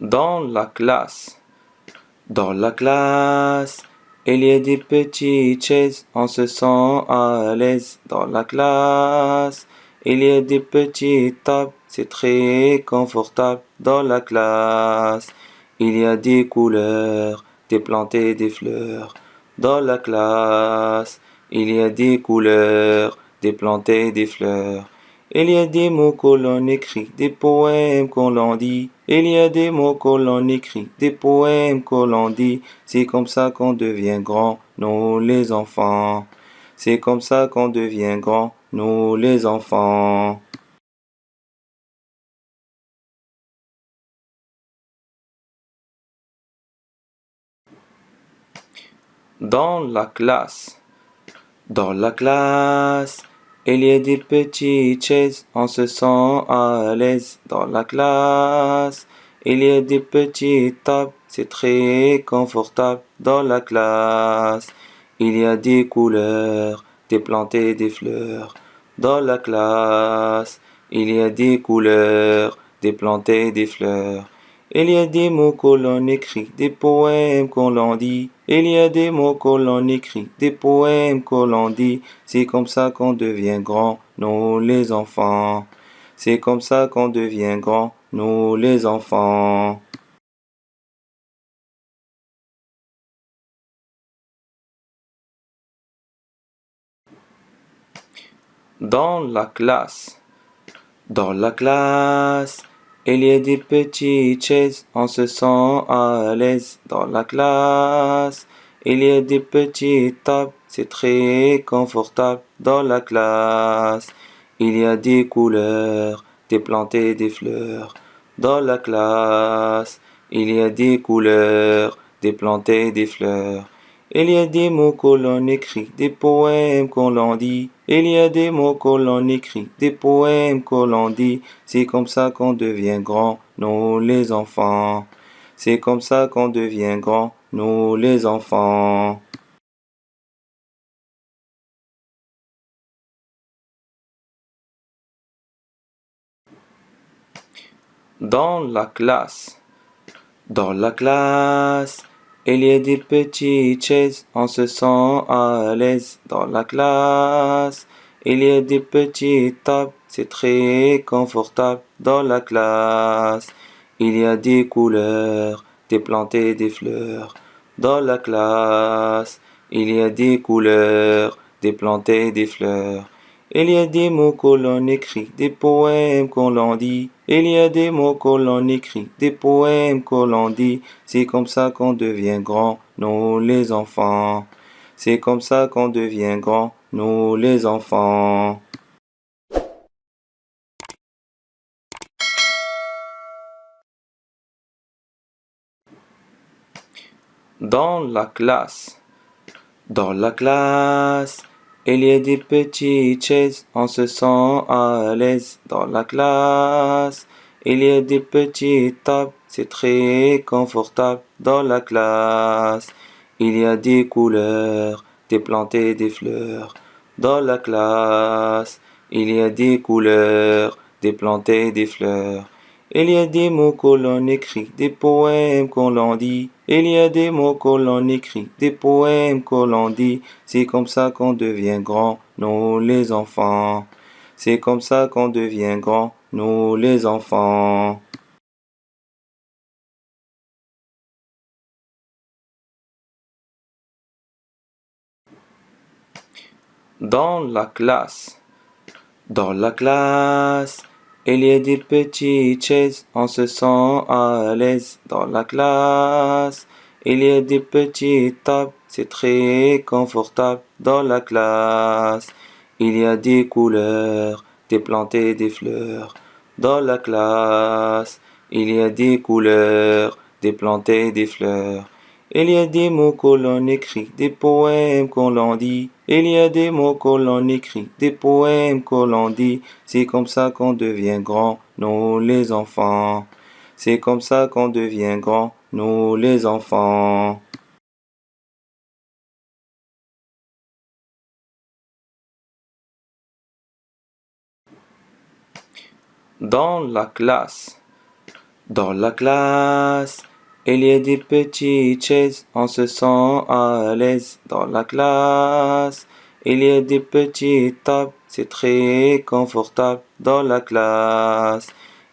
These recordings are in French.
Dans la classe. Dans la classe, il y a des petites chaises, on se sent à l'aise. Dans la classe, il y a des petites tables, c'est très confortable. Dans la classe, il y a des couleurs, des plantes et des fleurs. Dans la classe, il y a des couleurs, des plantes et des fleurs. Il y a des mots que l'on écrit, des poèmes qu'on l'on dit. Il y a des mots que l'on écrit, des poèmes que l'on dit. C'est comme ça qu'on devient grand, nous les enfants. C'est comme ça qu'on devient grand, nous les enfants. Dans la classe. Dans la classe, il y a des petites chaises, on se sent à l'aise. Dans la classe, il y a des petites tables, c'est très confortable. Dans la classe, il y a des couleurs, des plantes et des fleurs. Dans la classe, il y a des couleurs, des plantes et des fleurs. Il y a des mots que l'on écrit, des poèmes qu'on l'on dit. Il y a des mots que l'on écrit, des poèmes que l'on dit. C'est comme ça qu'on devient grand, nous les enfants. C'est comme ça qu'on devient grand, nous les enfants. Dans la classe. Dans la classe, il y a des petites chaises, on se sent à l'aise. Dans la classe, il y a des petites tables, c'est très confortable. Dans la classe, il y a des couleurs, des plantes et des fleurs. Dans la classe, il y a des couleurs, des plantes et des fleurs. Il y a des mots que l'on écrit, des poèmes qu'on l'on dit. Il y a des mots que l'on écrit, des poèmes que l'on dit. C'est comme ça qu'on devient grand, nous les enfants. C'est comme ça qu'on devient grand, nous les enfants. Dans la classe. Dans la classe, il y a des petites chaises, on se sent à l'aise. Dans la classe, il y a des petites tables, c'est très confortable. Dans la classe, il y a des couleurs, des plantes et des fleurs. Dans la classe, il y a des couleurs, des plantes et des fleurs. Il y a des mots que l'on écrit, des poèmes qu'on l'on dit. Il y a des mots que l'on écrit, des poèmes que l'on dit. C'est comme ça qu'on devient grand, nous les enfants. C'est comme ça qu'on devient grand, nous les enfants. Dans la classe. Dans la classe, il y a des petites chaises, on se sent à l'aise. Dans la classe, il y a des petites tables, c'est très confortable. Dans la classe, il y a des couleurs, des plantes et des fleurs. Dans la classe, il y a des couleurs, des plantes et des fleurs. Il y a des mots que l'on écrit, des poèmes qu'on l'on dit. Il y a des mots que l'on écrit, des poèmes que l'on dit. C'est comme ça qu'on devient grand, nous les enfants. C'est comme ça qu'on devient grand, nous les enfants. Dans la classe. Dans la classe, il y a des petites chaises, on se sent à l'aise. Dans la classe, il y a des petites tables, c'est très confortable. Dans la classe, il y a des couleurs, des plantes et des fleurs. Dans la classe, il y a des couleurs, des plantes et des fleurs. Il y a des mots que l'on écrit, des poèmes qu'on l'on dit. Il y a des mots que l'on écrit, des poèmes que l'on dit. C'est comme ça qu'on devient grand, nous les enfants. C'est comme ça qu'on devient grand, nous les enfants. Dans la classe. Dans la classe, il y a des petites chaises, on se sent à l'aise. Dans la classe, il y a des petites tables, c'est très confortable. Dans la classe,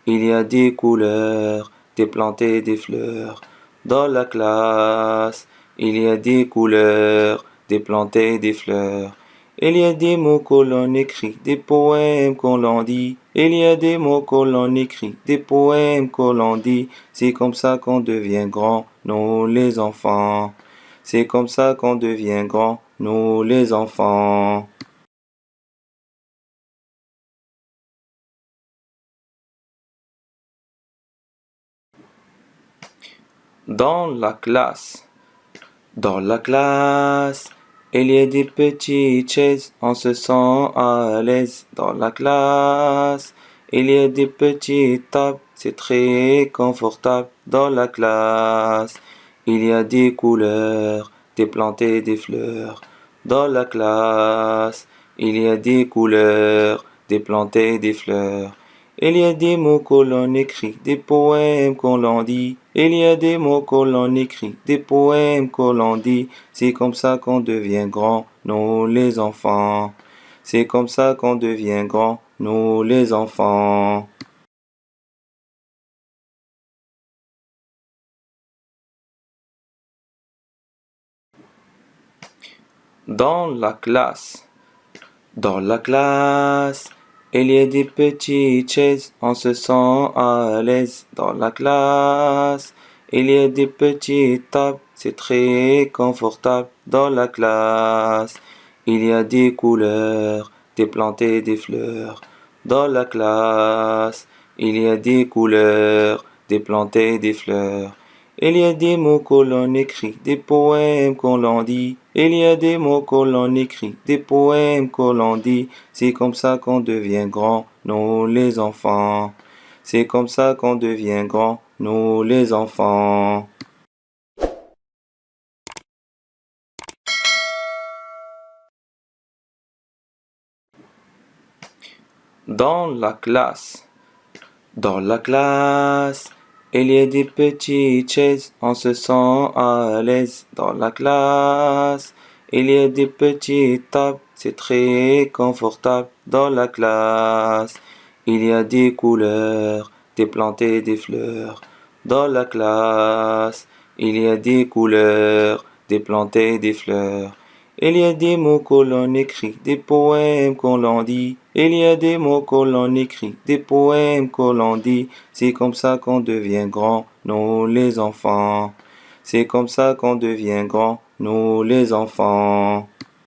il y a des couleurs, des plantes et des fleurs. Dans la classe, il y a des couleurs, des plantes et des fleurs. Il y a des mots que l'on écrit, des poèmes qu'on l'on dit. Il y a des mots que l'on écrit, des poèmes que l'on dit. C'est comme ça qu'on devient grand, nous les enfants. C'est comme ça qu'on devient grand, nous les enfants. Dans la classe. Dans la classe, il y a des petites chaises, on se sent à l'aise. Dans la classe, il y a des petites tables, c'est très confortable. Dans la classe, il y a des couleurs, des plantes et des fleurs. Dans la classe, il y a des couleurs, des plantes et des fleurs. Il y a des mots que l'on écrit, des poèmes qu'on l'on dit. Il y a des mots que l'on écrit, des poèmes que l'on dit. C'est comme ça qu'on devient grand, nous les enfants. C'est comme ça qu'on devient grand, nous les enfants. Dans la classe. Dans la classe, il y a des petites chaises, on se sent à l'aise. Dans la classe, il y a des petites tables, c'est très confortable. Dans la classe, il y a des couleurs, des plantes et des fleurs. Dans la classe, il y a des couleurs, des plantes et des fleurs. Il y a des mots que l'on écrit, des poèmes qu'on l'on dit. Il y a des mots que l'on écrit, des poèmes que l'on dit. C'est comme ça qu'on devient grand, nous les enfants. C'est comme ça qu'on devient grand, nous les enfants. Dans la classe. Dans la classe, il y a des petites chaises, on se sent à l'aise. Dans la classe, il y a des petites tables, c'est très confortable. Dans la classe, il y a des couleurs, des plantes et des fleurs. Dans la classe, il y a des couleurs, des plantes et des fleurs. Il y a des mots que l'on écrit, des poèmes qu'on l'on dit. Il y a des mots que l'on écrit, des poèmes que l'on dit. C'est comme ça qu'on devient grand, nous les enfants. C'est comme ça qu'on devient grand, nous les enfants.